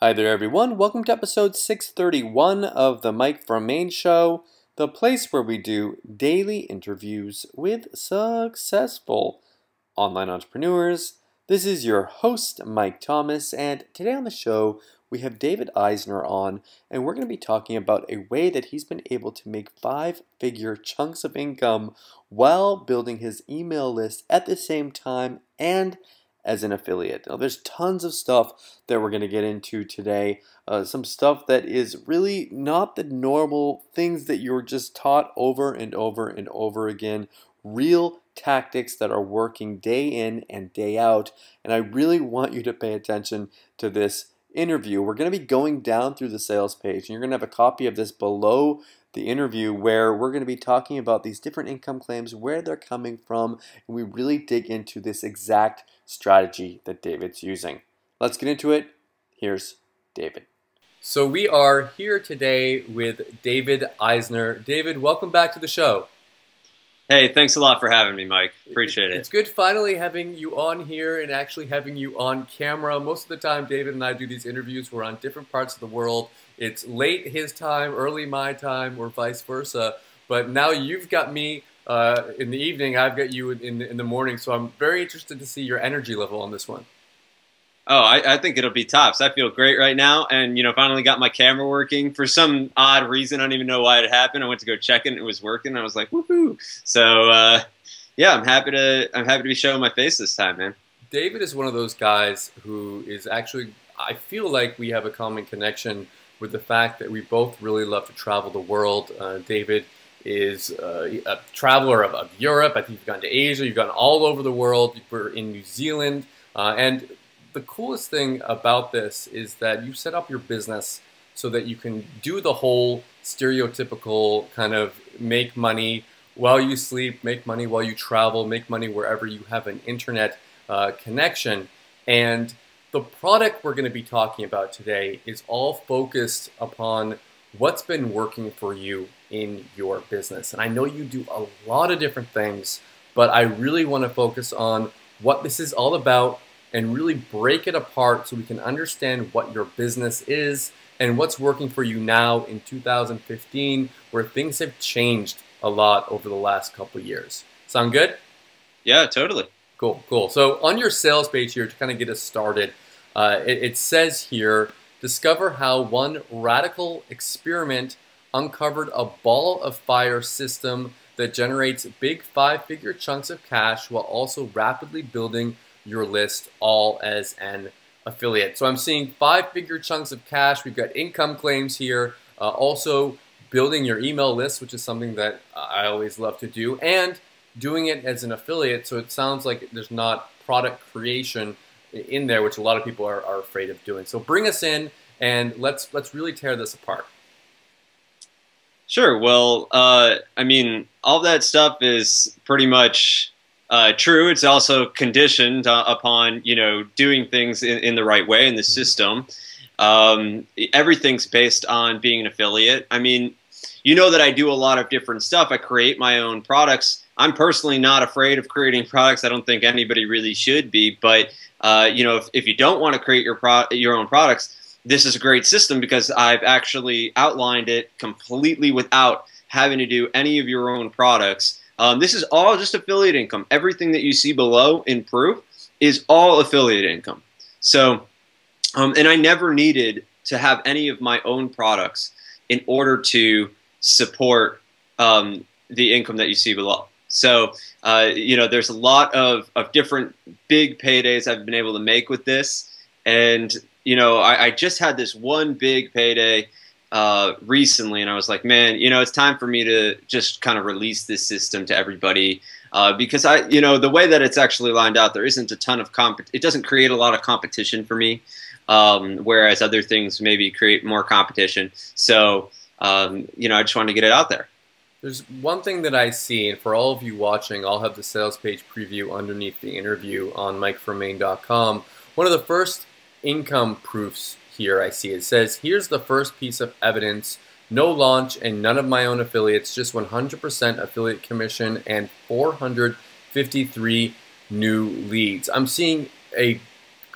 Hi there everyone, welcome to episode 631 of the Mike from Maine Show, the place where we do daily interviews with successful online entrepreneurs. This is your host, Mike Thomas, and today on the show we have David Eisner on, and we're going to be talking about a way that he's been able to make five-figure chunks of income while building his email list at the same time and as an affiliate. Now, there's tons of stuff that we're going to get into today. Some stuff that is really not the normal things that you're just taught over and over and over again. Real tactics that are working day in and day out. And I really want you to pay attention to this interview. We're going to be going down through the sales page, and you're going to have a copy of this below the interview where we're going to be talking about these different income claims, where they're coming from, and we really dig into this exact strategy that David's using. Let's get into it. Here's David. So we are here today with David Eisner. David, welcome back to the show. Hey, thanks a lot for having me, Mike. Appreciate it. It's good finally having you on here and actually having you on camera. Most of the time, David and I do these interviews. We're on different parts of the world. It's late his time, early my time, or vice versa. But now you've got me in the evening. I've got you in the morning. So I'm very interested to see your energy level on this one. Oh, I think it'll be tops. I feel great right now, and finally got my camera working for some odd reason. I don't even know why it happened. I went to go check it, and it was working. I was like, woohoo! So yeah, I'm happy to be showing my face this time, man. David is one of those guys who is actually, I feel like we have a common connection with the fact that we both really love to travel the world. David is a traveler of Europe. I think you've gone to Asia. You've gone all over the world. We're in New Zealand, and the coolest thing about this is that you set up your business so that you can do the whole stereotypical kind of make money while you sleep, make money while you travel, make money wherever you have an internet connection. And the product we're going to be talking about today is all focused upon what's been working for you in your business. And I know you do a lot of different things, but I really want to focus on what this is all about and really break it apart so we can understand what your business is and what's working for you now in 2015, where things have changed a lot over the last couple of years. Sound good? Yeah, totally. Cool, cool. So on your sales page here, to kind of get us started, it says here, discover how one radical experiment uncovered a ball of fire system that generates big five-figure chunks of cash while also rapidly building your list all as an affiliate. So I'm seeing five-figure chunks of cash. We've got income claims here, also building your email list, which is something that I always love to do, and doing it as an affiliate. So it sounds like there's not product creation in there, which a lot of people are afraid of doing. So bring us in and let's really tear this apart. Sure. Well, I mean, all that stuff is pretty much true. It's also conditioned upon, doing things in the right way in the system. Everything's based on being an affiliate. I mean, you know that I do a lot of different stuff. I create my own products. I'm personally not afraid of creating products. I don't think anybody really should be. But, if you don't want to create your own products, this is a great system because I've actually outlined it completely without having to do any of your own products. This is all just affiliate income. Everything that you see below in proof is all affiliate income. So, and I never needed to have any of my own products in order to support the income that you see below. So, there's a lot of different big paydays I've been able to make with this. And, I just had this one big payday recently, and I was like, man, it's time for me to just kind of release this system to everybody because the way that it's actually lined out, there isn't a ton of it doesn't create a lot of competition for me, whereas other things maybe create more competition. So, I just wanted to get it out there. There's one thing that I see, and for all of you watching, I'll have the sales page preview underneath the interview on MikeFromMaine.com. One of the first income proofs here I see, it says, here's the first piece of evidence: no launch and none of my own affiliates, just 100% affiliate commission and 453 new leads. I'm seeing a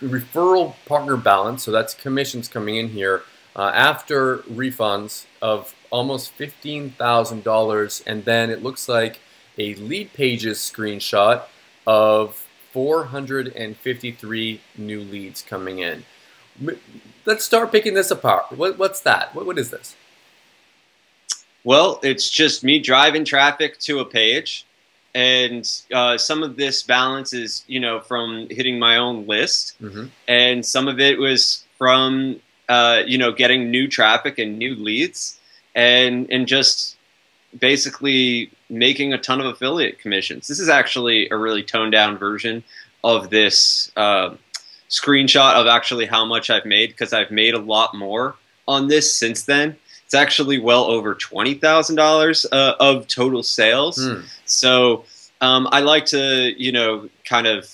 referral partner balance, so that's commissions coming in here, after refunds of almost $15,000, and then it looks like a lead pages screenshot of 453 new leads coming in. Let's start picking this apart. What's that? What is this? Well, it's just me driving traffic to a page, and some of this balance is, from hitting my own list, and some of it was from, getting new traffic and new leads, and just basically making a ton of affiliate commissions. This is actually a really toned down version of this screenshot of actually how much I've made, because I've made a lot more on this since then. It's actually well over $20,000 of total sales. So I like to, kind of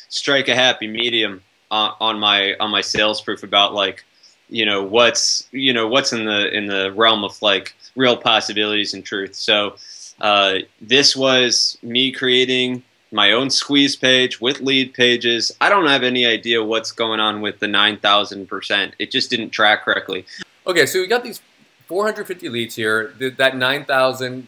strike a happy medium on my sales proof about, like, what's in the realm of, like, real possibilities and truth. So this was me creating my own squeeze page with lead pages. I don't have any idea what's going on with the 9,000%. It just didn't track correctly. Okay, so we got these 450 leads here. That 9,000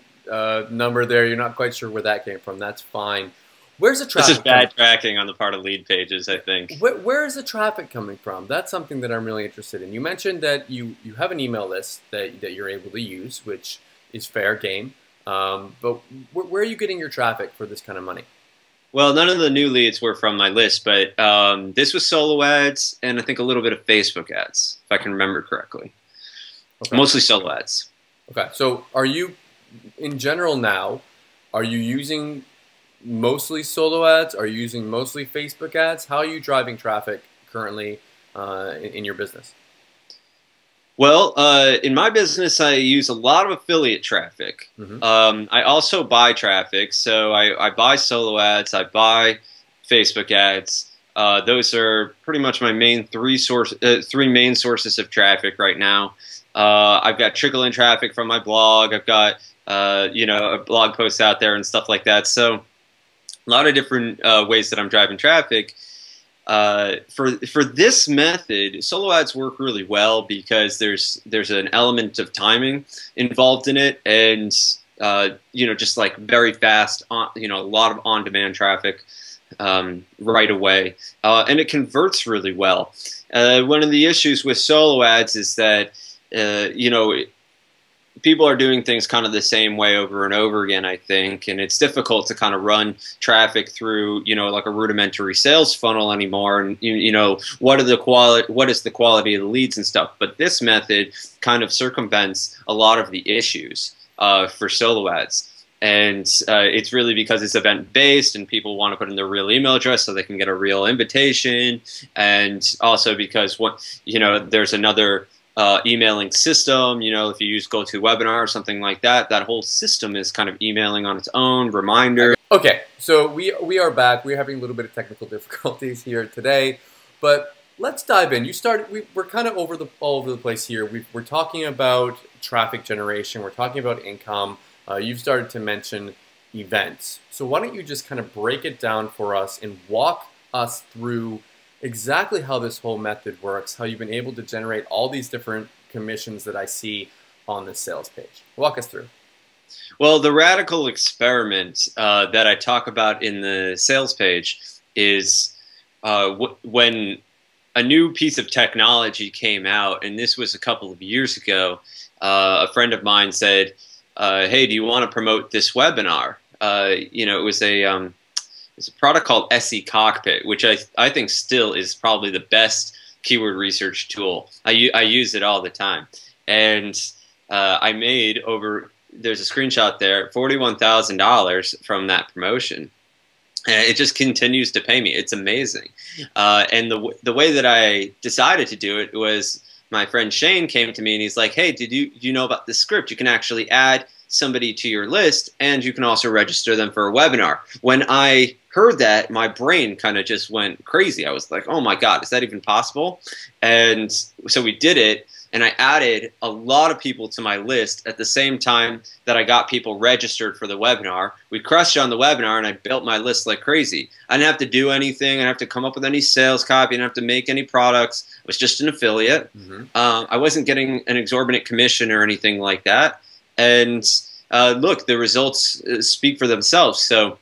number there, you're not quite sure where that came from. That's fine. Where's the traffic? This is bad tracking on the part of lead pages, I think. Where is the traffic coming from? That's something that I'm really interested in. You mentioned that you have an email list that you're able to use, which is fair game. But where are you getting your traffic for this kind of money? Well, none of the new leads were from my list, but this was solo ads and I think a little bit of Facebook ads, if I can remember correctly. Okay. Mostly solo ads. Okay, so are you, in general now, are you using mostly solo ads? Are you using mostly Facebook ads? How are you driving traffic currently in your business? Well, in my business, I use a lot of affiliate traffic. I also buy traffic, so I buy solo ads, I buy Facebook ads. Those are pretty much my main three main sources of traffic right now. I've got trickle-in traffic from my blog. I've got a blog post out there and stuff like that. So a lot of different ways that I'm driving traffic. For this method, solo ads work really well because there's an element of timing involved in it, and just like very fast, a lot of on-demand traffic right away, and it converts really well. One of the issues with solo ads is that people are doing things kind of the same way over and over again, I think, and it's difficult to kind of run traffic through, like a rudimentary sales funnel anymore, and what is the quality of the leads and stuff. But this method kind of circumvents a lot of the issues for solo ads. And it's really because it's event-based and people want to put in their real email address so they can get a real invitation, and also because there's another emailing system. If you use GoToWebinar or something like that, that whole system is kind of emailing on its own, reminder. Okay, so we are back. We're having a little bit of technical difficulties here today, but let's dive in. We're kind of all over the place here. We're talking about traffic generation. We're talking about income. You've started to mention events. So why don't you just kind of break it down for us and walk us through exactly how this whole method works, how you've been able to generate all these different commissions that I see on this sales page. Walk us through. Well, the radical experiment that I talk about in the sales page is when a new piece of technology came out, and this was a couple of years ago. A friend of mine said, hey, do you want to promote this webinar? It was it's a product called SE Cockpit, which I think still is probably the best keyword research tool. I use it all the time. And I made there's a screenshot there, $41,000 from that promotion. And it just continues to pay me. It's amazing. And the way that I decided to do it was my friend Shane came to me and he's like, hey, do you know about this script? You can actually add somebody to your list, and you can also register them for a webinar. When I heard that, my brain kind of just went crazy. I was like, oh my God, is that even possible? And so we did it, and I added a lot of people to my list at the same time that I got people registered for the webinar. We crushed on the webinar, and I built my list like crazy. I didn't have to do anything. I didn't have to come up with any sales copy. I didn't have to make any products. I was just an affiliate. I wasn't getting an exorbitant commission or anything like that. And look, the results speak for themselves. So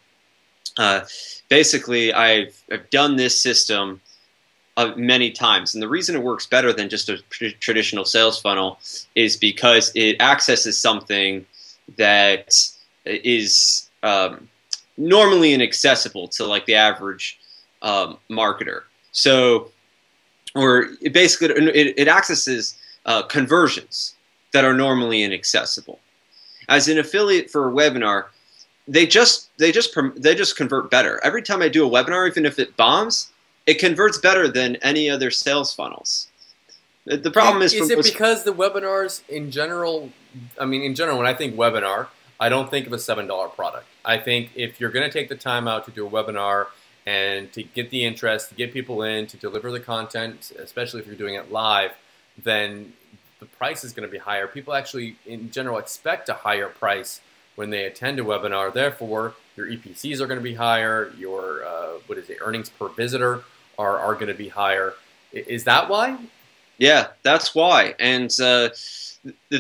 basically, I've done this system many times, and the reason it works better than just a traditional sales funnel is because it accesses something that is normally inaccessible to like the average marketer. So, or it accesses conversions that are normally inaccessible. As an affiliate for a webinar, they just convert better. Every time I do a webinar, even if it bombs, it converts better than any other sales funnels. The problem is it because the webinars in general, I mean, in general, when I think webinar, I don't think of a $7 product. I think if you're going to take the time out to do a webinar and to get the interest, to get people in, to deliver the content, especially if you're doing it live, then the price is going to be higher. People actually, in general, expect a higher price when they attend a webinar. Therefore, your EPCs are going to be higher. Your earnings per visitor are going to be higher. Is that why? Yeah, that's why. And the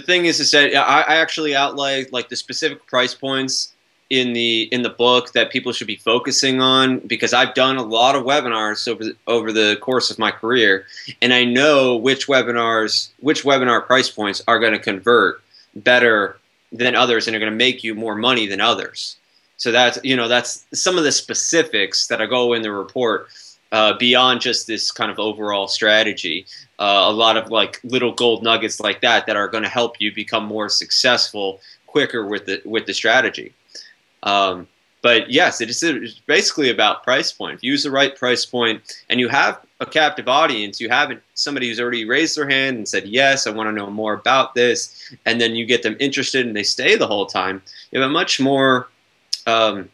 thing is that I actually outlined like the specific price points in the book that people should be focusing on, because I've done a lot of webinars over the course of my career, and I know which webinar price points are going to convert better than others and are going to make you more money than others. So that's some of the specifics that I go in the report beyond just this kind of overall strategy. A lot of like little gold nuggets like that are going to help you become more successful quicker with the strategy. But yes, it's basically about price point. If you use the right price point and you have a captive audience, you have somebody who's already raised their hand and said, yes, I want to know more about this, and then you get them interested and they stay the whole time, you have a much more, so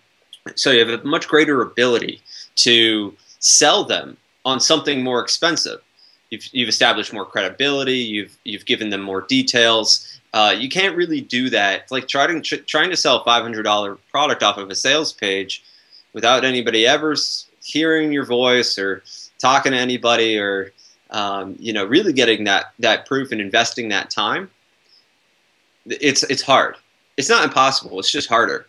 you have a much greater ability to sell them on something more expensive. You've established more credibility, you've given them more details. You can't really do that. It's like trying to sell a $500 product off of a sales page without anybody ever hearing your voice or talking to anybody, or really getting that proof and investing that time. It's hard. It's not impossible. It's just harder.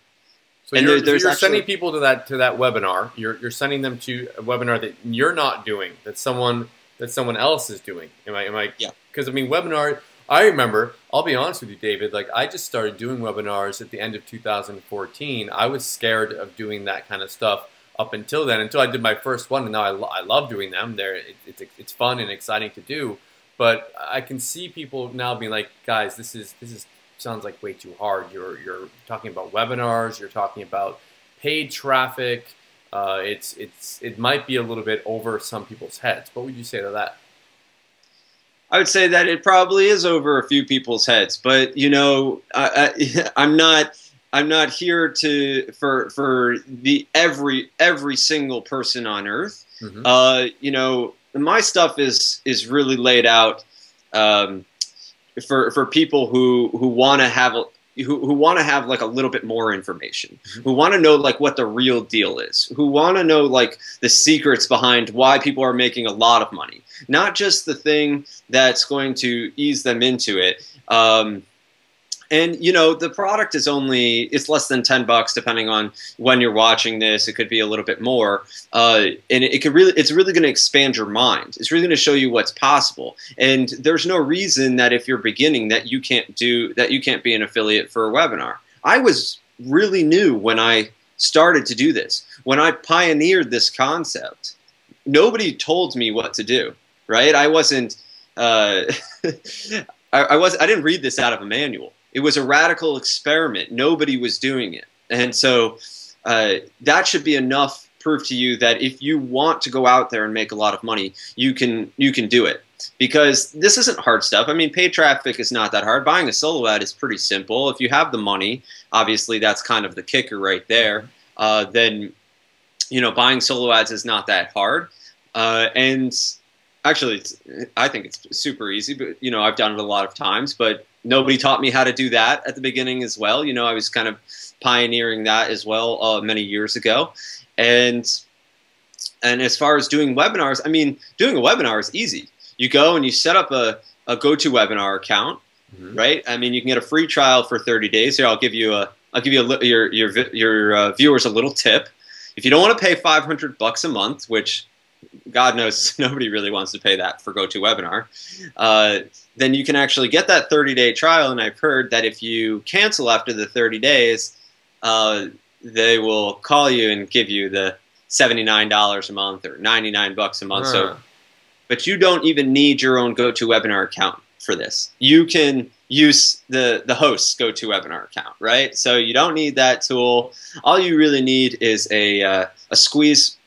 So and you're sending people to that webinar. You're sending them to a webinar that you're not doing, that someone else is doing. Am I? Yeah. Because I mean, webinar. I remember, I'll be honest with you, David, like I just started doing webinars at the end of 2014. I was scared of doing that kind of stuff up until then, until I did my first one, and now I love doing them. It's fun and exciting to do, but I can see people now being like, guys, this sounds like way too hard. You're talking about webinars, you're talking about paid traffic. It might be a little bit over some people's heads. What would you say to that? I would say that it probably is over a few people's heads, but I'm not here for every single person on earth. Mm-hmm. My stuff is really laid out for people who want to have like a little bit more information, who want to know like what the real deal is, who want to know like the secrets behind why people are making a lot of money, not just the thing that's going to ease them into it. And the product is it's less than $10 depending on when you're watching this. It could be a little bit more, and it's really going to expand your mind. It's really going to show you what's possible. And there's no reason that if you're beginning that you can't be an affiliate for a webinar. I was really new when I started to do this. When I pioneered this concept, nobody told me what to do. Right? I wasn't. I didn't read this out of a manual. It was a radical experiment. Nobody was doing it. And so that should be enough proof to you that if you want to go out there and make a lot of money, you can do it. Because this isn't hard stuff. I mean, paid traffic is not that hard. Buying a solo ad is pretty simple. If you have the money, obviously that's kind of the kicker right there. Then, buying solo ads is not that hard. And Actually, I think it's super easy, but I've done it a lot of times, but nobody taught me how to do that at the beginning as well. I was kind of pioneering that as well many years ago, and as far as doing webinars, I mean, doing a webinar is easy. You go and you set up a GoToWebinar account, right? I mean, you can get a free trial for 30 days. Here, I'll give you your viewers a little tip. If you don't want to pay $500 a month, which God knows nobody really wants to pay that for GoToWebinar, then you can actually get that 30-day trial. And I've heard that if you cancel after the 30 days, they will call you and give you the $79 a month or $99 a month. So, but you don't even need your own GoToWebinar account for this. You can use the host's GoToWebinar account, right? So you don't need that tool. All you really need is a squeeze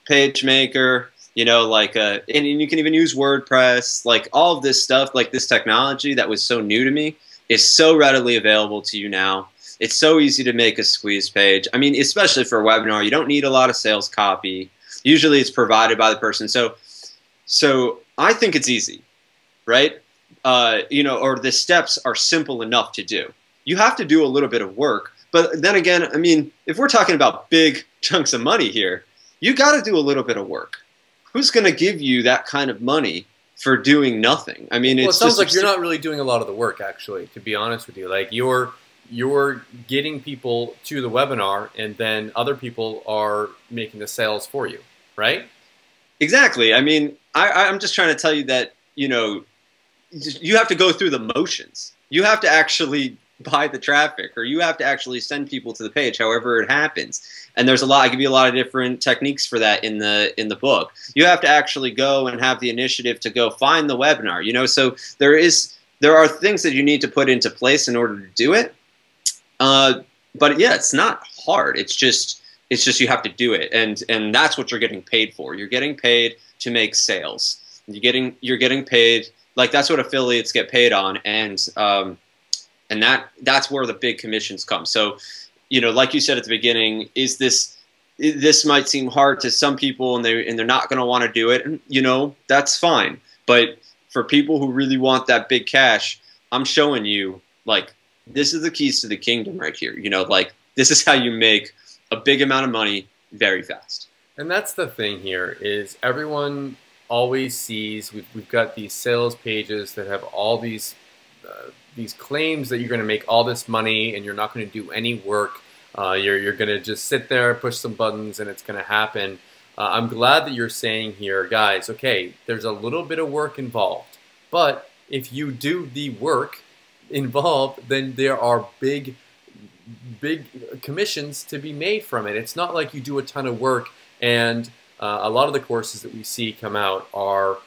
page maker, and you can even use WordPress. Like all of this stuff, like this technology that was so new to me, is so readily available to you now. It's so easy to make a squeeze page. I mean, especially for a webinar, you don't need a lot of sales copy. Usually it's provided by the person. So I think it's easy, right? Or the steps are simple enough to do. You have to do a little bit of work. But then again, I mean, if we're talking about big chunks of money here, you got to do a little bit of work. Who's going to give you that kind of money for doing nothing? I mean, it sounds like you're not really doing a lot of the work, actually, to be honest with you. Like you're getting people to the webinar, and then other people are making the sales for you, right? Exactly. I mean, I'm just trying to tell you that, you have to go through the motions. You have to actually buy the traffic, or you have to actually send people to the page, however it happens. And there's I give you a lot of different techniques for that in the book. You have to actually go and have the initiative to go find the webinar, so there are things that you need to put into place in order to do it. But yeah, it's not hard. It's just you have to do it, and that's what you're getting paid for. You're getting paid to make sales. You're getting paid, like that's what affiliates get paid on, and that's where the big commissions come. So, like you said at the beginning, this might seem hard to some people, and they're not going to want to do it, and that's fine. But for people who really want that big cash, I'm showing you, like, this is the keys to the kingdom right here. Like, this is how you make a big amount of money very fast. And that's the thing here, is everyone always sees, we've got these sales pages that have all these claims that you're going to make all this money and you're not going to do any work. You're going to just sit there, push some buttons, and it's going to happen. I'm glad that you're saying here, guys, okay, there's a little bit of work involved, but if you do the work involved, then there are big commissions to be made from it. It's not like you do a ton of work, and a lot of the courses that we see come out are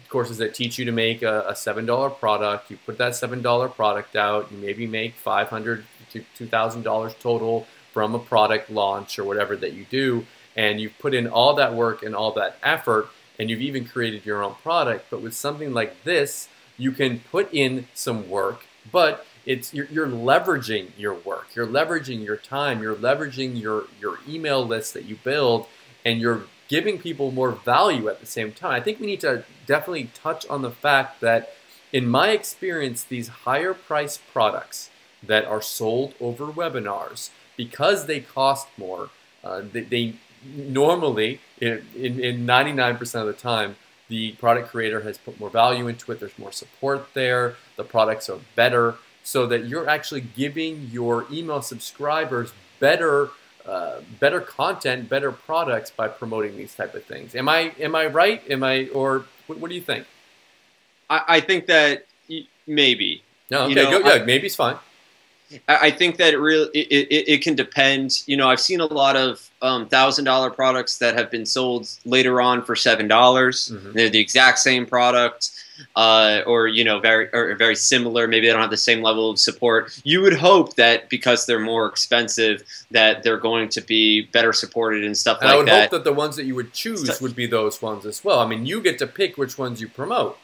courses that teach you to make a $7 product. You put that $7 product out, you maybe make $500 to $2,000 total from a product launch or whatever that you do, and you've put in all that work and all that effort, and you've even created your own product. But with something like this, you can put in some work, but you're leveraging your work, you're leveraging your time, you're leveraging your email list that you build, and you're giving people more value at the same time. I think we need to definitely touch on the fact that, in my experience, these higher priced products that are sold over webinars, because they cost more, they normally, in 99% of the time, the product creator has put more value into it, there's more support there, the products are better, so that you're actually giving your email subscribers better content, better products by promoting these type of things. Am I right? Or what do you think? I think that maybe. No, okay, maybe's fine. I think that it can depend. I've seen a lot of $1,000 products that have been sold later on for $7. Mm-hmm. They're the exact same product, or very similar. Maybe they don't have the same level of support. You would hope that because they're more expensive, that they're going to be better supported and stuff like that. I would hope that the ones that you would choose would be those ones as well. I mean, you get to pick which ones you promote.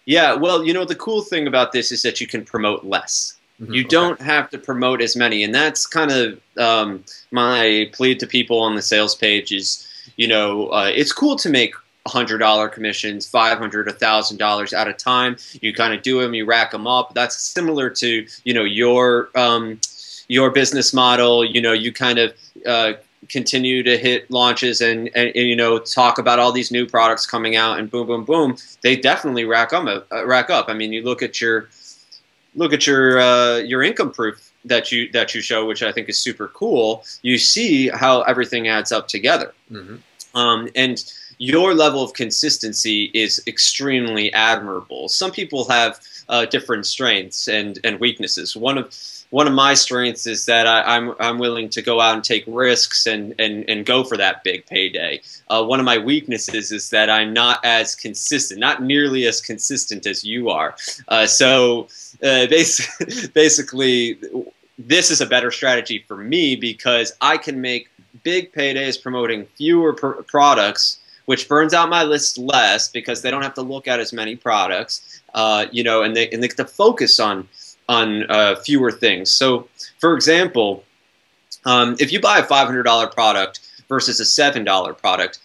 Yeah, well, the cool thing about this is that you can promote less. Mm-hmm. You don't have to promote as many, and that's kind of my plea to people on the sales page is, it's cool to make $100 commissions, $500, $1,000 at a time. You kind of do them, you rack them up. That's similar to, you know, your business model. You know, you kind of continue to hit launches and you know, talk about all these new products coming out, and boom, boom, boom. They definitely rack up. I mean, you look at your income proof that you show, which I think is super cool. You see how everything adds up together. Mm-hmm. And your level of consistency is extremely admirable. Some people have different strengths and weaknesses. One of my strengths is that I'm willing to go out and take risks and go for that big payday. One of my weaknesses is that I'm not as consistent, not nearly as consistent as you are. Basically, this is a better strategy for me because I can make big paydays promoting fewer products, which burns out my list less because they don't have to look at as many products, you know, and they get to focus on fewer things. So, for example, if you buy a $500 product versus a $7 product,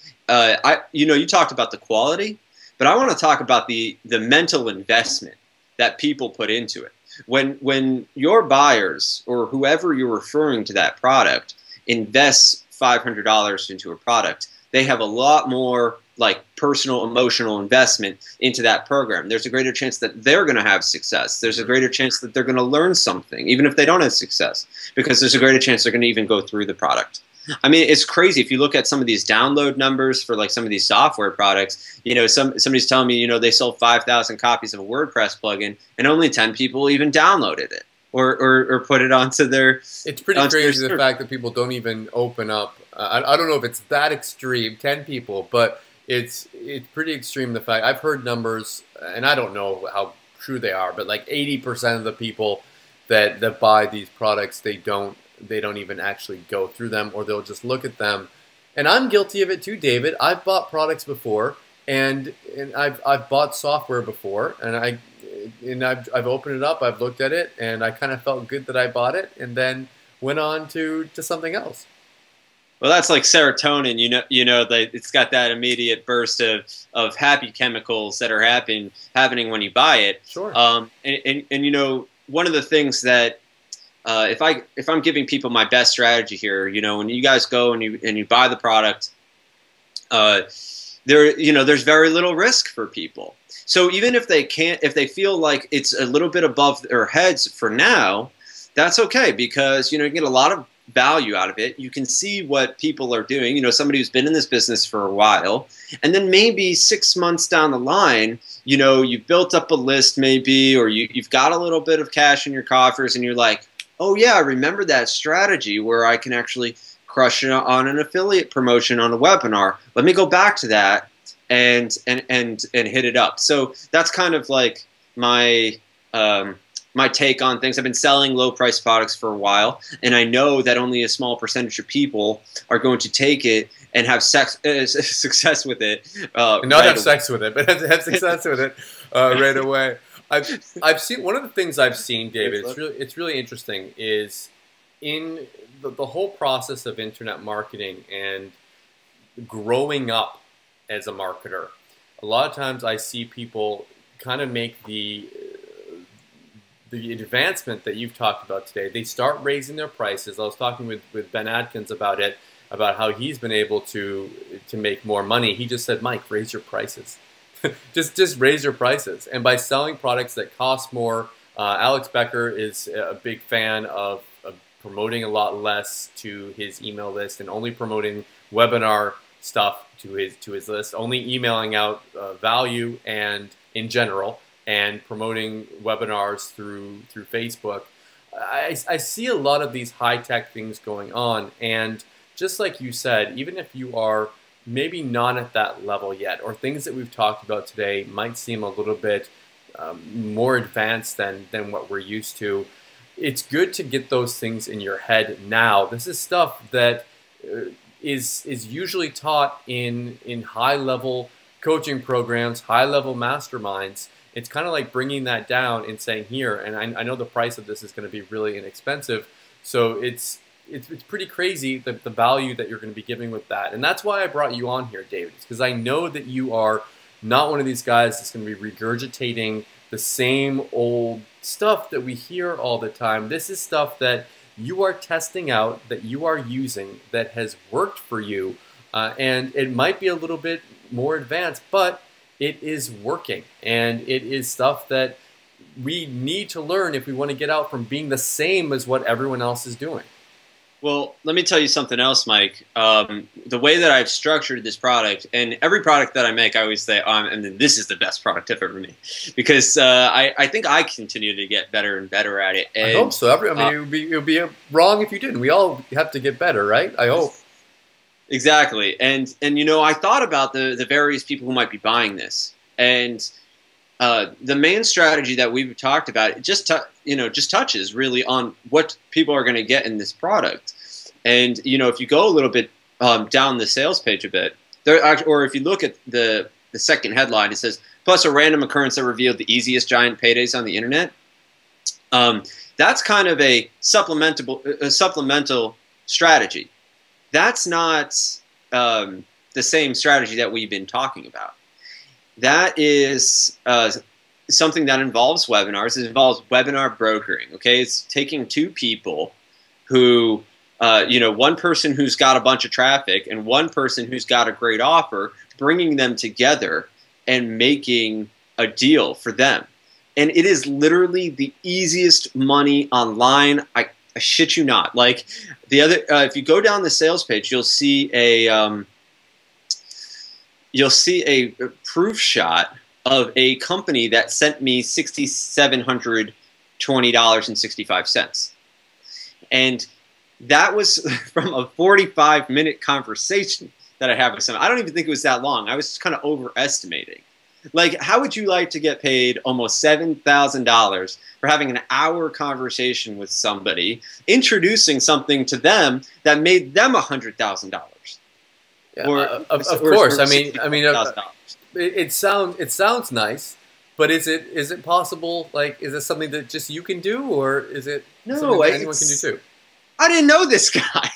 you know, you talked about the quality, but I want to talk about the mental investment that people put into it. When your buyers or whoever you're referring to that product invests $500 into a product, they have a lot more like personal, emotional investment into that program. There's a greater chance that they're going to have success. There's a greater chance that they're going to learn something, even if they don't have success, because there's a greater chance they're going to even go through the product. I mean, it's crazy. If you look at some of these download numbers for like some of these software products, you know, somebody's telling me, you know, they sold 5,000 copies of a WordPress plugin and only 10 people even downloaded it or put it onto their. It's pretty crazy the fact that people don't even open up. I don't know if it's that extreme, 10 people, but it's pretty extreme. The fact I've heard numbers, and I don't know how true they are, but like 80% of the people that buy these products, they don't even actually go through them, or they'll just look at them. And I'm guilty of it too, David. I've bought products before, and I've bought software before, and I've opened it up, I've looked at it, and I kind of felt good that I bought it, and then went on to something else. Well, that's like serotonin. You know, it's got that immediate burst of happy chemicals that are happening when you buy it. Sure. And you know, one of the things that if I'm giving people my best strategy here, you know, when you guys go and you buy the product, there's very little risk for people. So even if they feel like it's a little bit above their heads for now, that's okay, because you know, you get a lot of value out of it. You can see what people are doing. You know, somebody who's been in this business for a while, and then maybe 6 months down the line, you know, you've built up a list maybe, or you've got a little bit of cash in your coffers, and you're like, oh yeah, I remember that strategy where I can actually crush it on an affiliate promotion on a webinar. Let me go back to that and hit it up. So that's kind of like my my take on things. I've been selling low price products for a while, and I know that only a small percentage of people are going to take it and have success with it. And not have sex with it, but have success with it right away. I've seen, one of the things I've seen, David, it's really interesting, is in the whole process of internet marketing and growing up as a marketer. A lot of times I see people kind of make the advancement that you've talked about today. They start raising their prices. I was talking with Ben Atkins about it, about how he's been able to make more money. He just said, Mike, raise your prices. just raise your prices. And by selling products that cost more, Alex Becker is a big fan of promoting a lot less to his email list and only promoting webinar stuff to his list, only emailing out value and in general, and promoting webinars through Facebook. I see a lot of these high-tech things going on, and just like you said, even if you are maybe not at that level yet, or things that we've talked about today might seem a little bit more advanced than what we're used to, it's good to get those things in your head now. This is stuff that is usually taught in high-level coaching programs, high-level masterminds. It's kind of like bringing that down and saying, here, and I know the price of this is going to be really inexpensive, so it's it's pretty crazy the value that you're going to be giving with that. And that's why I brought you on here, David, because I know that you are not one of these guys that's going to be regurgitating the same old stuff that we hear all the time. This is stuff that you are testing out, that you are using, that has worked for you. And it might be a little bit more advanced, but it is working. And it is stuff that we need to learn if we want to get out from being the same as what everyone else is doing. Well, let me tell you something else, Mike. The way that I've structured this product, and every product that I make, I always say, and this is the best product I've ever made, because I think I continue to get better and better at it. And, I hope so. I mean, it would be wrong if you didn't. We all have to get better, right? I hope. Exactly. And you know, I thought about the various people who might be buying this, and the main strategy that we've talked about, it just touches really on what people are going to get in this product. And you know, if you go a little bit down the sales page a bit, or if you look at the second headline, it says, plus a random occurrence that revealed the easiest giant paydays on the internet. That's kind of a supplemental strategy. That's not the same strategy that we've been talking about. That is something that involves webinars. It involves webinar brokering. Okay, it's taking two people who, one person who's got a bunch of traffic and one person who's got a great offer, bringing them together and making a deal for them. And it is literally the easiest money online. I shit you not. Like the other, if you go down the sales page, you'll see a proof shot of a company that sent me $6,720.65. And that was from a 45-minute conversation that I had with someone. I don't even think it was that long. I was just kind of overestimating. Like, how would you like to get paid almost $7,000 for having an hour conversation with somebody, introducing something to them that made them $100,000? Yeah, of course. I mean, it sounds nice, but is it possible? Like, is it something that just you can do, or is it something that anyone can do too? I didn't know this guy.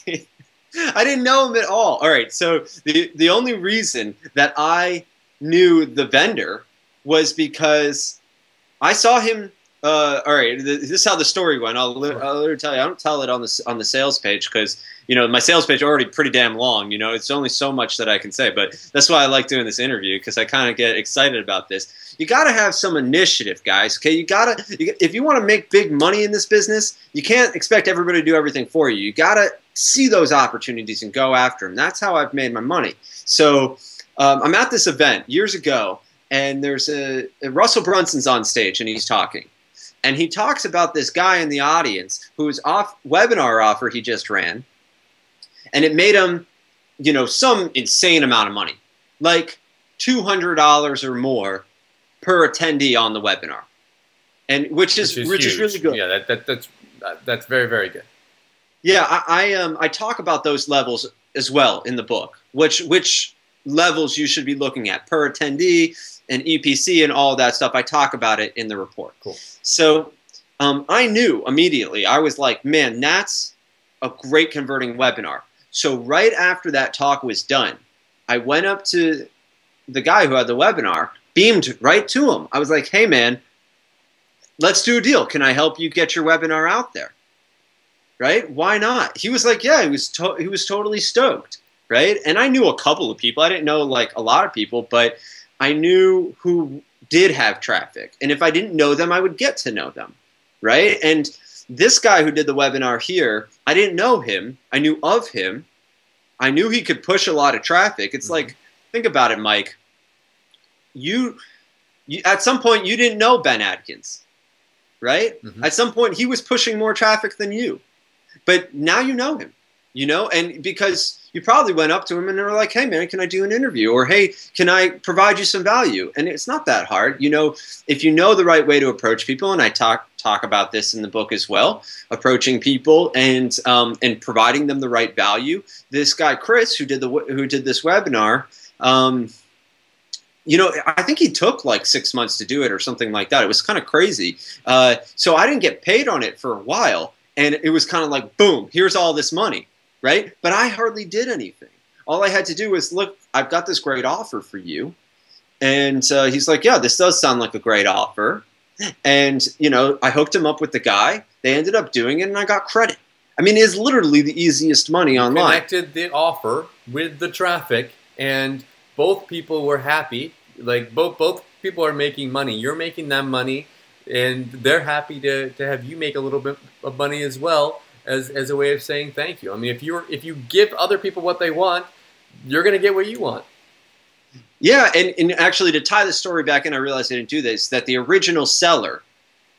I didn't know him at all. All right, so the only reason that I knew the vendor was because I saw him. All right, this is how the story went. I'll literally tell you. I don't tell it on the sales page because my sales page is already pretty damn long. It's only so much that I can say, but that's why I like doing this interview, because I kind of get excited about this. You got to have some initiative, guys. Okay, if you want to make big money in this business, you can't expect everybody to do everything for you. You got to see those opportunities and go after them. That's how I've made my money. So I'm at this event years ago, and there's Russell Brunson's on stage, and he's talking. And he talks about this guy in the audience whose webinar offer he just ran. And it made him, some insane amount of money, like $200 or more per attendee on the webinar, and which is really good. Yeah, that's very, very good. Yeah, I talk about those levels as well in the book, which levels you should be looking at per attendee and EPC and all that stuff. I talk about it in the report. Cool. So I knew immediately. I was like, man, that's a great converting webinar. So right after that talk was done, I went up to the guy who had the webinar, beamed right to him. I was like, hey, man, let's do a deal. Can I help you get your webinar out there? Right? Why not? He was like, yeah, he was totally stoked. Right? And I knew a couple of people. I didn't know like a lot of people, but I knew who did have traffic. And if I didn't know them, I would get to know them. Right? And this guy who did the webinar here, I didn't know him. I knew of him. I knew he could push a lot of traffic. It's like, think about it, Mike. You at some point, you didn't know Ben Adkins, right? At some point, he was pushing more traffic than you. But now you know him, and because you probably went up to him and they were like, hey, man, can I do an interview? Or, hey, can I provide you some value? And it's not that hard. If you know the right way to approach people, and I talk about this in the book as well, approaching people and providing them the right value. This guy, Chris, who did this webinar, I think he took like 6 months to do it or something like that. It was kind of crazy. So I didn't get paid on it for a while. And it was kind of like, boom, here's all this money, right? But I hardly did anything. All I had to do was, look, I've got this great offer for you. And he's like, yeah, this does sound like a great offer. And, you know, I hooked him up with the guy. They ended up doing it, and I got credit. I mean, it's literally the easiest money online. Connected the offer with the traffic, and both people were happy. Like, both people are making money. You're making them money, and they're happy to have you make a little bit of money as well, as a way of saying thank you. I mean, if you give other people what they want, you're going to get what you want. Yeah, and actually, to tie the story back in, I realized I didn't do this, that the original seller,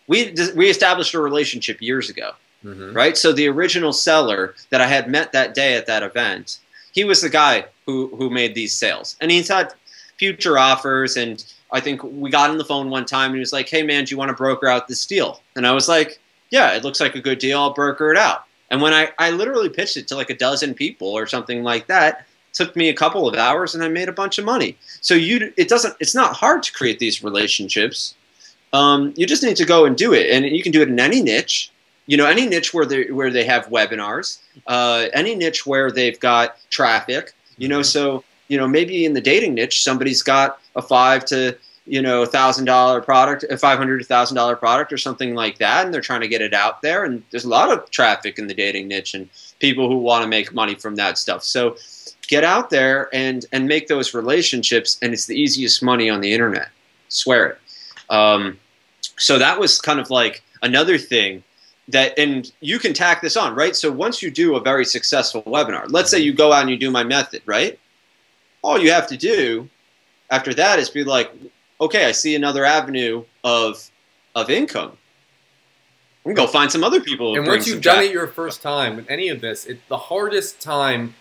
we established a relationship years ago, right? So the original seller that I had met that day at that event, he was the guy who made these sales. And he's had future offers, and I think we got on the phone one time, and he was like, hey, man, do you want to broker out this deal? And I was like, yeah, it looks like a good deal. I'll broker it out. And when I literally pitched it to like a dozen people or something like that, took me a couple of hours, and I made a bunch of money. So it's not hard to create these relationships. You just need to go and do it, and you can do it in any niche. You know, any niche where they have webinars, any niche where they've got traffic. You know, so you know, maybe in the dating niche, somebody's got a $500 to $1,000 product, a $500 to $1,000 product, or something like that, and they're trying to get it out there. And there's a lot of traffic in the dating niche, and people who want to make money from that stuff. So get out there and make those relationships, and it's the easiest money on the internet. Swear it. So that was kind of like another thing that, and you can tack this on, right? So once you do a very successful webinar, let's say you go out and you do my method, right? All you have to do after that is be like, okay, I see another avenue of income. I'm going to go find some other people. And once you've done it your first time with any of this, the hardest time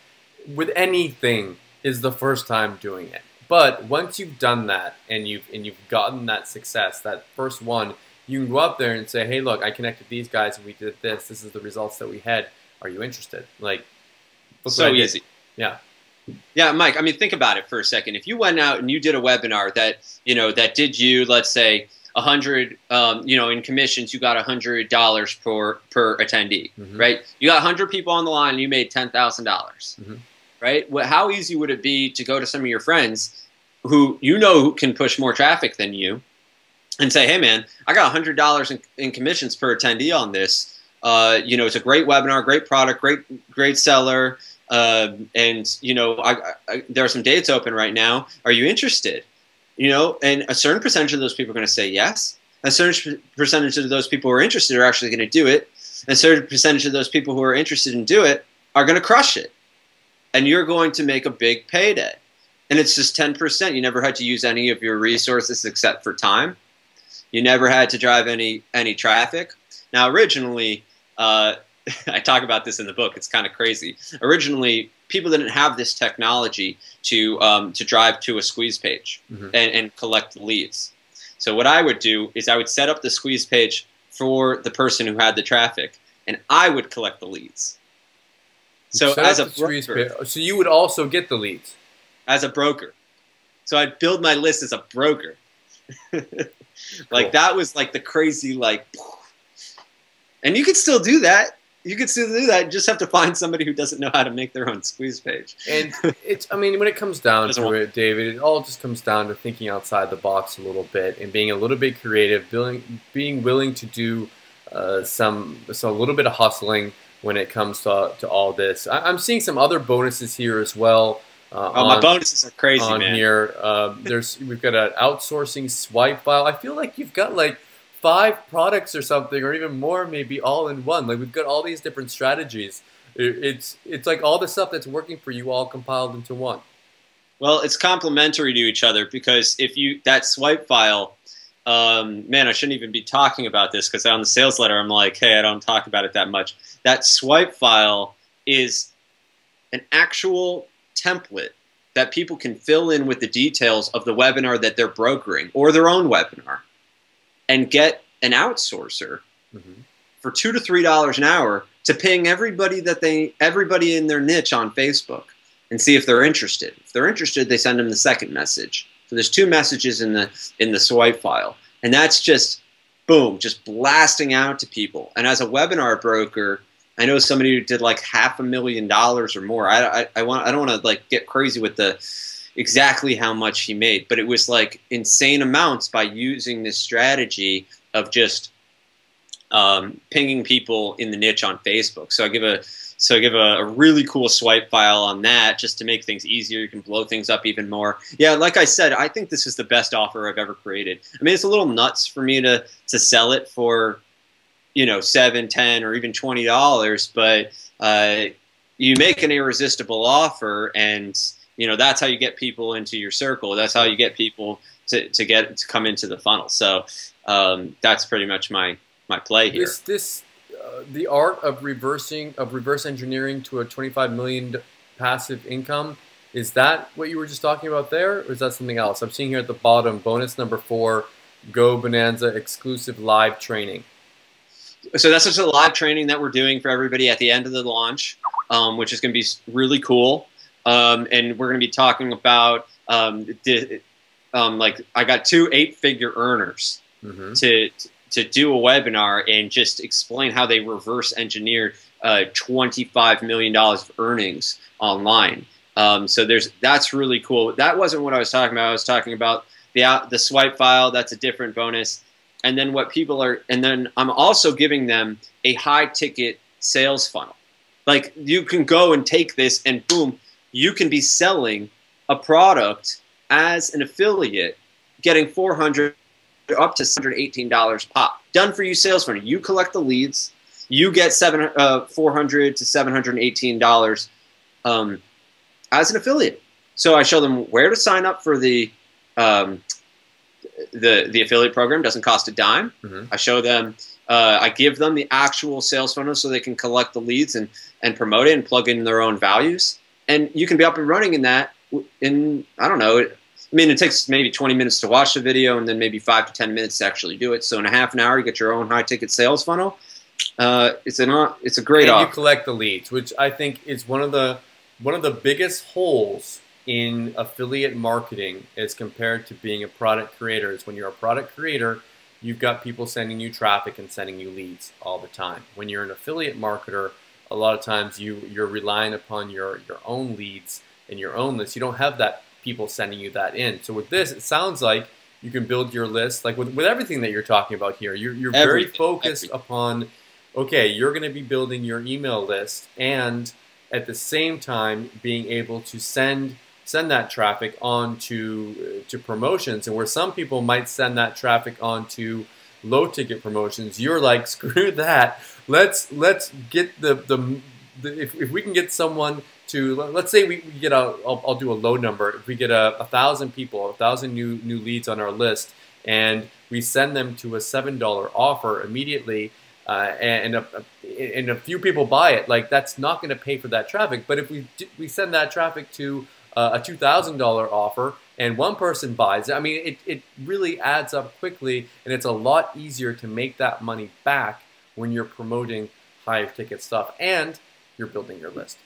with anything is the first time doing it. But once you've done that and you've gotten that success, that first one, you can go up there and say, hey, look, I connected these guys and we did this. This is the results that we had. Are you interested? Like, so easy. Yeah. Yeah, Mike, I mean, think about it for a second. If you went out and you did a webinar that, that did you, let's say, 100, in commissions, you got $100 per attendee, right? You got 100 people on the line and you made $10,000, right? How easy would it be to go to some of your friends who who can push more traffic than you and say, hey, man, I got $100 in commissions per attendee on this. It's a great webinar, great product, great seller. And there are some dates open right now. Are you interested? And a certain percentage of those people are going to say yes. A certain percentage of those people who are interested are actually going to do it. And a certain percentage of those people who are interested in do it are going to crush it. And you're going to make a big payday. And it's just 10%. You never had to use any of your resources except for time. You never had to drive any traffic. Now, originally, I talk about this in the book. It's kind of crazy. Originally, people didn't have this technology to drive to a squeeze page and collect leads. So what I would do is I would set up the squeeze page for the person who had the traffic, and I would collect the leads. So as a broker, so you would also get the leads as a broker. So I'd build my list as a broker. Like that was like the crazy and you could still do that. You could still do that. You just have to find somebody who doesn't know how to make their own squeeze page. And when it comes down to it, David, it all just comes down to thinking outside the box a little bit and being a little bit creative, being willing to do a little bit of hustling when it comes to all this. I'm seeing some other bonuses here as well. My bonuses are crazy, man. Here, we've got an outsourcing swipe file. I feel like you've got like 5 products or something, or even more, maybe all in one. Like we've got all these different strategies. It's like all the stuff that's working for you all compiled into one. Well, it's complementary to each other because that swipe file, man, I shouldn't even be talking about this because on the sales letter I'm like, hey, I don't talk about it that much. That swipe file is an actual template that people can fill in with the details of the webinar that they're brokering or their own webinar, and get an outsourcer for $2 to $3 an hour to ping everybody in their niche on Facebook and see if they're interested. If they're interested, they send them the second message. So there's 2 messages in the swipe file, and that's just boom, just blasting out to people. And as a webinar broker, I know somebody who did like $500,000 or more. I don't want to like get crazy with the exactly how much he made, but it was like insane amounts by using this strategy of just pinging people in the niche on Facebook. So I give a really cool swipe file on that just to make things easier. You can blow things up even more. Yeah, like I said, I think this is the best offer I've ever created. I mean, it's a little nuts for me to sell it for, you know, $7, $10, or even $20, but you make an irresistible offer, and you know that's how you get people into your circle. That's how you get people to come into the funnel. So that's pretty much my play here. The art of reverse engineering to a 25 million passive income, is that what you were just talking about there, or is that something else? I'm seeing here at the bottom, bonus number 4, Go Bananza exclusive live training. So that's just a live training that we're doing for everybody at the end of the launch, which is going to be really cool. And we're going to be talking about like I got 2 8-figure earners to do a webinar and just explain how they reverse engineered $25 million of earnings online. So that's really cool. That wasn't what I was talking about. I was talking about the swipe file. That's a different bonus. And then then I'm also giving them a high ticket sales funnel. Like you can go and take this and boom, you can be selling a product as an affiliate, getting $400 up to $718 pop. Done for you sales funnel. You collect the leads, you get $400 to $718 as an affiliate. So I show them where to sign up for the affiliate program. Doesn't cost a dime. I show them, I give them the actual sales funnel so they can collect the leads and promote it and plug in their own values. And you can be up and running in that in, I don't know, I mean, it takes maybe 20 minutes to watch the video and then maybe 5 to 10 minutes to actually do it. So in a half an hour, you get your own high ticket sales funnel. It's a great offer. And you collect the leads, which I think is one of the biggest holes in affiliate marketing as compared to being a product creator. Is when you're a product creator, you've got people sending you traffic and sending you leads all the time. When you're an affiliate marketer, a lot of times you're relying upon your own leads and your own list. You don't have that people sending you that in. So with this, it sounds like you can build your list, like with everything that you're talking about here. You're very focused upon, okay, you're going to be building your email list and at the same time being able to send that traffic on to promotions. And where some people might send that traffic on to low ticket promotions, you're like, screw that. Let's get if we can get someone to, let's say we get I'll do a low number. If we get 1,000 people, 1,000 new leads on our list, and we send them to a $7 offer immediately, and a few people buy it, like that's not going to pay for that traffic. But if we send that traffic to a $2,000 offer and one person buys it, I mean, it really adds up quickly, and it's a lot easier to make that money back when you're promoting higher ticket stuff and you're building your list.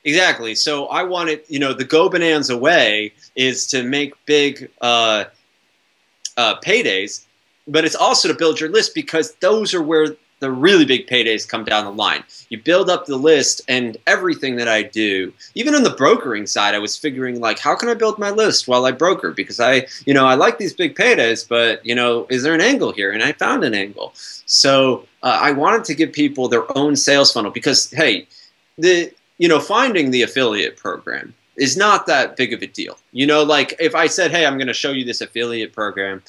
Exactly. So I wanted, you know, the Go Bananza way is to make big paydays, but it's also to build your list, because those are where the really big paydays come down the line. You build up the list, and everything that I do, even on the brokering side, I was figuring like, how can I build my list while I broker? Because I like these big paydays, but you know, is there an angle here? And I found an angle. So I wanted to give people their own sales funnel, because hey, finding the affiliate program is not that big of a deal. You know, like if I said, hey, I'm going to show you this affiliate program,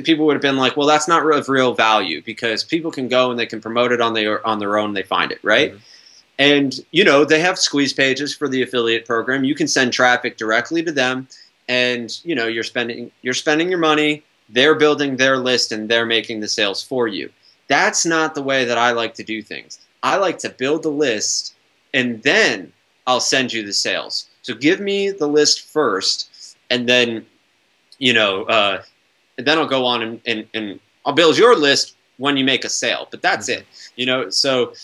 people would have been like, well, that's not of real value, because people can go and they can promote it on their own. They find it, right? And, you know, they have squeeze pages for the affiliate program. You can send traffic directly to them, and, you know, you're spending your money. They're building their list and they're making the sales for you. That's not the way that I like to do things. I like to build the list and then I'll send you the sales. So give me the list first, and then, you know, and then I'll go on and I'll build your list when you make a sale. But that's it, you know. So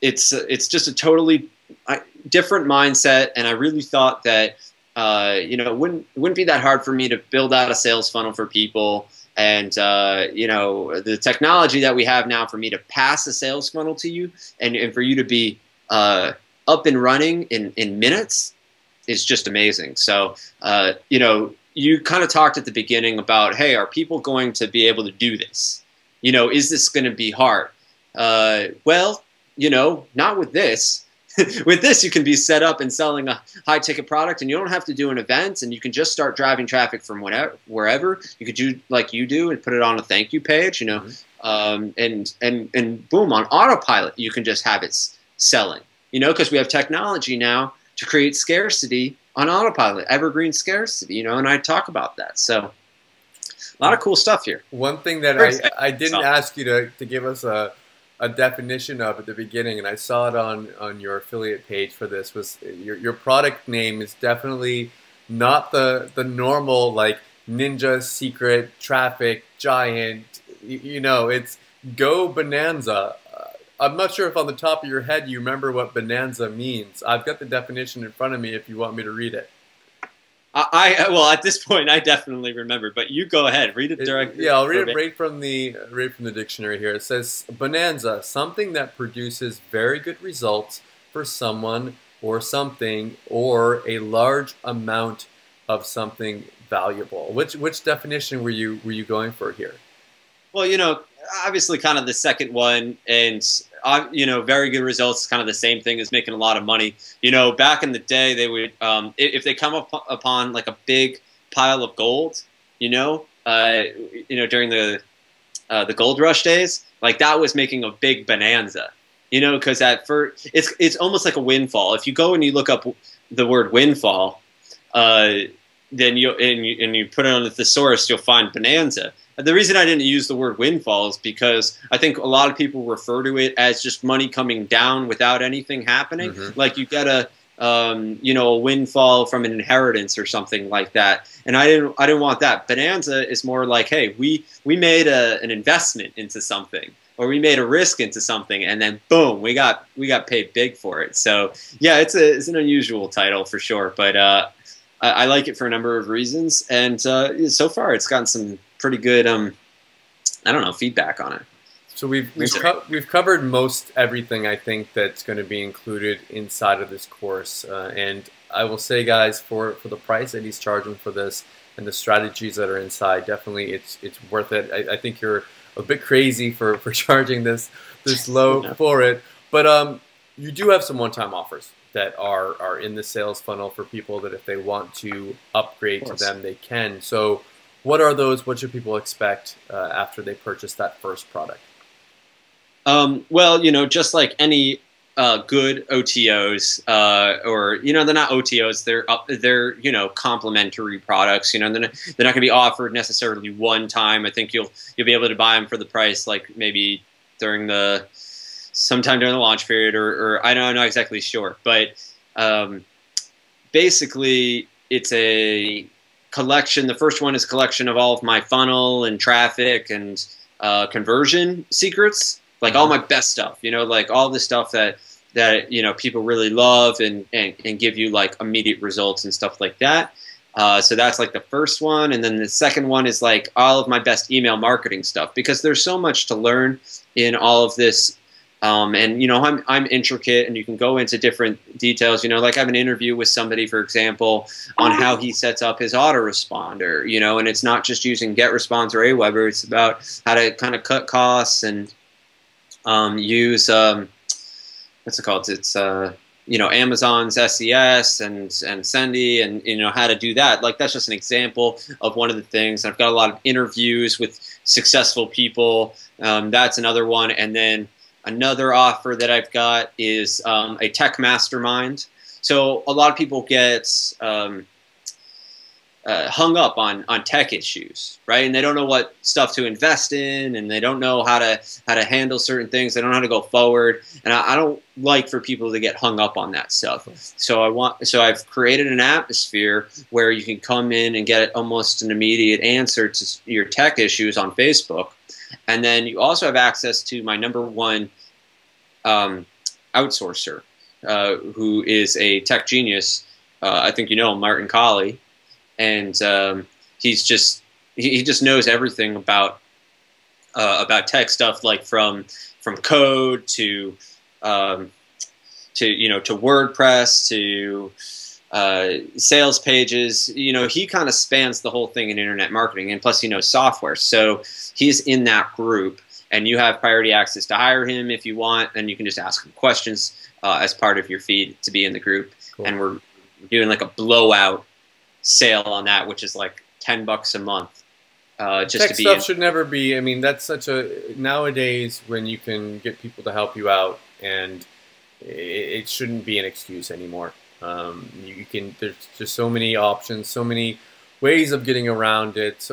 it's just a totally different mindset, and I really thought that you know, it wouldn't be that hard for me to build out a sales funnel for people And you know, the technology that we have now for me to pass a sales funnel to you, and for you to be up and running in minutes, is just amazing. So you know, you kind of talked at the beginning about, hey, are people going to be able to do this? You know, is this going to be hard? Well, you know, not with this. With this, you can be set up and selling a high-ticket product, and you don't have to do an event, and you can just start driving traffic from wherever. You could do like you do and put it on a thank you page, you know, and boom, on autopilot, you can just have it selling, you know, because we have technology now to create scarcity on autopilot, evergreen scarcity, you know, and I talk about that. So a lot of cool stuff here. One thing that I didn't ask you to give us a definition of at the beginning, and I saw it on your affiliate page for this, was your product name is definitely not the normal like ninja secret traffic giant, you know, it's Go Bananza. I'm not sure if on the top of your head you remember what Bananza means. I've got the definition in front of me if you want me to read it. Well, at this point, I definitely remember, but you go ahead, read it directly. Yeah, I'll read it right from the dictionary here. It says, Bananza, something that produces very good results for someone or something, or a large amount of something valuable. Which definition were you going for here? Well, you know, obviously kind of the second one, and you know, very good results is kind of the same thing as making a lot of money. You know, back in the day, they would if they come upon like a big pile of gold, you know, during the gold rush days, like that was making a big bonanza, you know, because at first it's almost like a windfall. If you go and you look up the word windfall, then you put it on the thesaurus, you'll find bonanza. The reason I didn't use the word windfall is because I think a lot of people refer to it as just money coming down without anything happening. Like you get a you know, a windfall from an inheritance or something like that. And I didn't want that. Bonanza is more like, hey, we made an investment into something, or we made a risk into something, and then boom, we got paid big for it. So yeah, it's an unusual title for sure, but I like it for a number of reasons, and so far it's gotten some pretty good, I don't know, feedback on it. So we've covered most everything I think that's going to be included inside of this course, and I will say, guys, for the price that he's charging for this and the strategies that are inside, definitely it's worth it. I think you're a bit crazy for charging this low for it, but you do have some one-time offers that are in the sales funnel for people that if they want to upgrade to them, they can. So what are those? What should people expect after they purchase that first product? Well, you know, just like any good OTOs, or you know, they're not OTOs. They're you know, complementary products. You know, they're not going to be offered necessarily one time. I think you'll be able to buy them for the price, like maybe sometime during the launch period, or I'm not exactly sure. But basically, it's a collection. The first one is a collection of all of my funnel and traffic and conversion secrets, like all my best stuff, you know, like all the stuff that you know, people really love and give you like immediate results and stuff like that. So that's like the first one, and then the second one is like all of my best email marketing stuff, because there's so much to learn in all of this. And you know, I'm intricate, and you can go into different details. You know, like I have an interview with somebody, for example, on how he sets up his autoresponder. You know, and it's not just using GetResponse or Aweber. It's about how to kind of cut costs and use what's it called? It's you know, Amazon's SES and Sendy, and you know, how to do that. Like that's just an example of one of the things. I've got a lot of interviews with successful people. That's another one, and then another offer that I've got is a tech mastermind. So a lot of people get hung up on tech issues, right? And they don't know what stuff to invest in, and they don't know how to handle certain things. They don't know how to go forward. And I don't like for people to get hung up on that stuff. So I've created an atmosphere where you can come in and get almost an immediate answer to your tech issues on Facebook. And then you also have access to my #1 outsourcer, who is a tech genius. I think you know him, Martin Colley. And he's he just knows everything about tech stuff, like from code to WordPress to sales pages. He kind of spans the whole thing in internet marketing, and plus he knows software. So he's in that group, and you have priority access to hire him if you want, and you can just ask him questions as part of your feed to be in the group. Cool. And we're doing like a blowout sale on that, which is like $10 a month. Just tech to be stuff should never be. I mean, that's such a nowadays when you can get people to help you out, and it shouldn't be an excuse anymore. You can. There's just so many options, so many ways of getting around it.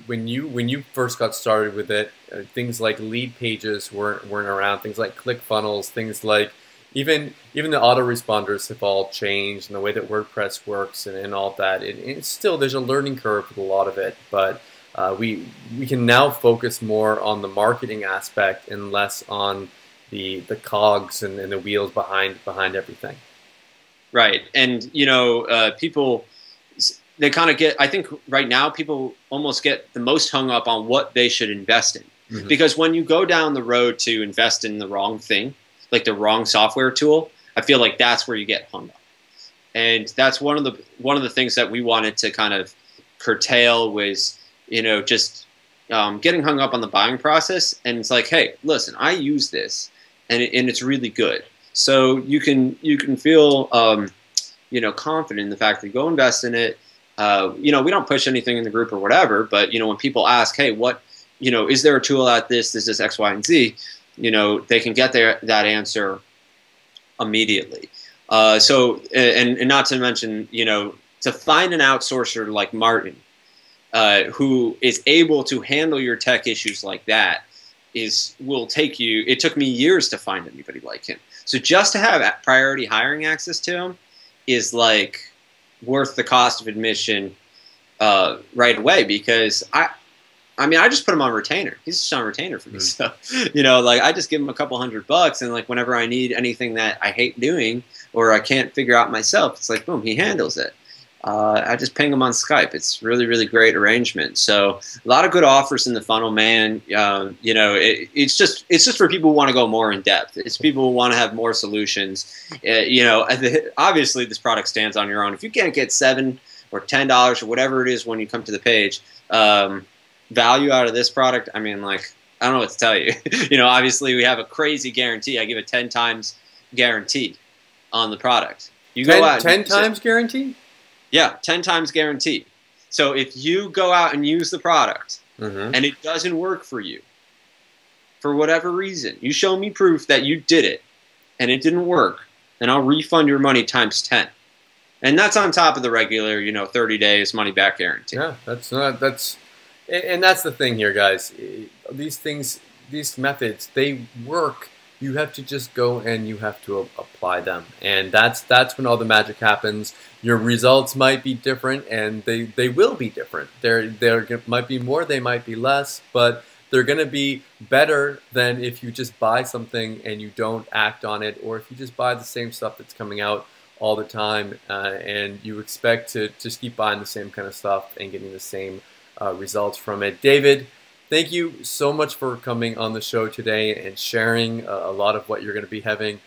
When you first got started with it, things like lead pages weren't around. Things like ClickFunnels, things like even the autoresponders have all changed, and the way that WordPress works and all that. It's still, there's a learning curve with a lot of it, but we can now focus more on the marketing aspect and less on the cogs and the wheels behind everything. Right. And, people, they kind of get, I think right now people almost get the most hung up on what they should invest in. Mm-hmm. Because when you go down the road to invest in the wrong thing, like the wrong software tool, I feel like that's where you get hung up. And that's one of the things that we wanted to kind of curtail was, just getting hung up on the buying process. And it's like, hey, listen, I use this and it's really good. So you can feel confident in the fact that you go invest in it. We don't push anything in the group or whatever, but when people ask, hey, what is there a tool at this? Is this X, Y, and Z? They can get that answer immediately. And not to mention, to find an outsourcer like Martin, who is able to handle your tech issues like that, will take you. It took me years to find anybody like him. So just to have priority hiring access to him is like worth the cost of admission right away, because I just put him on retainer. He's just on retainer for me. So, like I just give him a couple $100, and like whenever I need anything that I hate doing or I can't figure out myself, it's like, boom, he handles it. I just ping him on Skype. It's really, really great arrangement. So a lot of good offers in the funnel, man. It's just for people who want to go more in depth. It's people who want to have more solutions. Obviously this product stands on your own. If you can't get $7 or $10 or whatever it is when you come to the page, value out of this product, I mean, like, I don't know what to tell you. Obviously we have a crazy guarantee. I give a 10 times guarantee on the product. You go out 10 times guarantee? Yeah, 10 times guarantee. So if you go out and use the product and it doesn't work for you, for whatever reason, you show me proof that you did it and it didn't work, and I'll refund your money times 10. And that's on top of the regular, 30 days money back guarantee. Yeah, that's the thing here, guys. These methods, they work. You have to just go and you have to apply them, and that's when all the magic happens. Your results might be different, and they will be different. There might be more, they might be less, but they're going to be better than if you just buy something and you don't act on it, or if you just buy the same stuff that's coming out all the time and you expect to just keep buying the same kind of stuff and getting the same results from it. David, thank you so much for coming on the show today and sharing a lot of what you're going to be having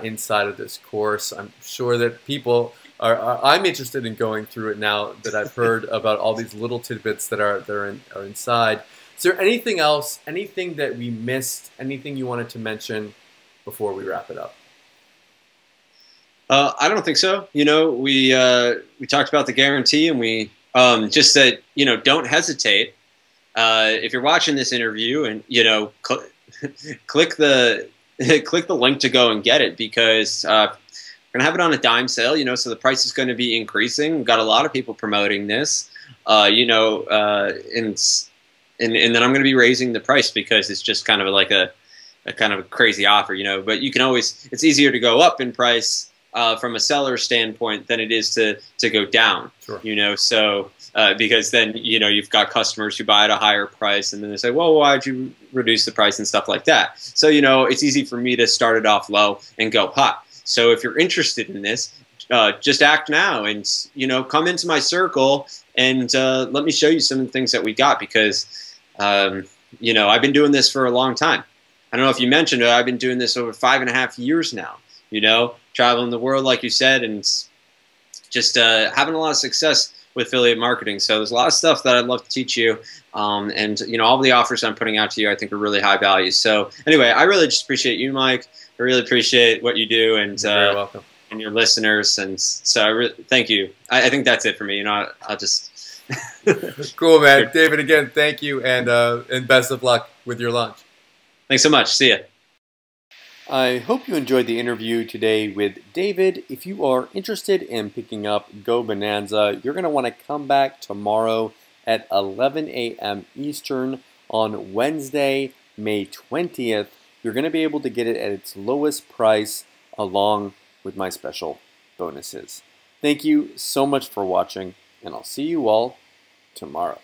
inside of this course. I'm sure that people I'm interested in going through it now that I've heard about all these little tidbits that are inside. Is there anything else, anything that we missed, anything you wanted to mention before we wrap it up? I don't think so. We talked about the guarantee, and we just said, don't hesitate. If you're watching this interview, and click the link to go and get it, because we're gonna have it on a dime sale. So the price is going to be increasing. We've got a lot of people promoting this, and then I'm going to be raising the price because it's just kind of like a kind of a crazy offer, But you can always, it's easier to go up in price from a seller standpoint than it is to go down. Sure. So because then you've got customers who buy at a higher price, and then they say, well, why'd you reduce the price and stuff like that? So it's easy for me to start it off low and go high. So if you're interested in this, just act now, and come into my circle, and let me show you some of the things that we got, because I've been doing this for a long time. I don't know if you mentioned it, I've been doing this over 5.5 years now, traveling the world, like you said, and just having a lot of success with affiliate marketing. So there's a lot of stuff that I'd love to teach you. And all the offers I'm putting out to you, I think, are really high value. So anyway, I really just appreciate you, Mike. I really appreciate what you do, and you're very welcome. And your listeners. And so I really thank you. I think that's it for me. I'll just cool, man. David, again, thank you, and best of luck with your launch. Thanks so much. See ya. I hope you enjoyed the interview today with David. If you are interested in picking up Go Bananza, you're going to want to come back tomorrow at 11 a.m. Eastern on Wednesday, May 20th. You're going to be able to get it at its lowest price along with my special bonuses. Thank you so much for watching, and I'll see you all tomorrow.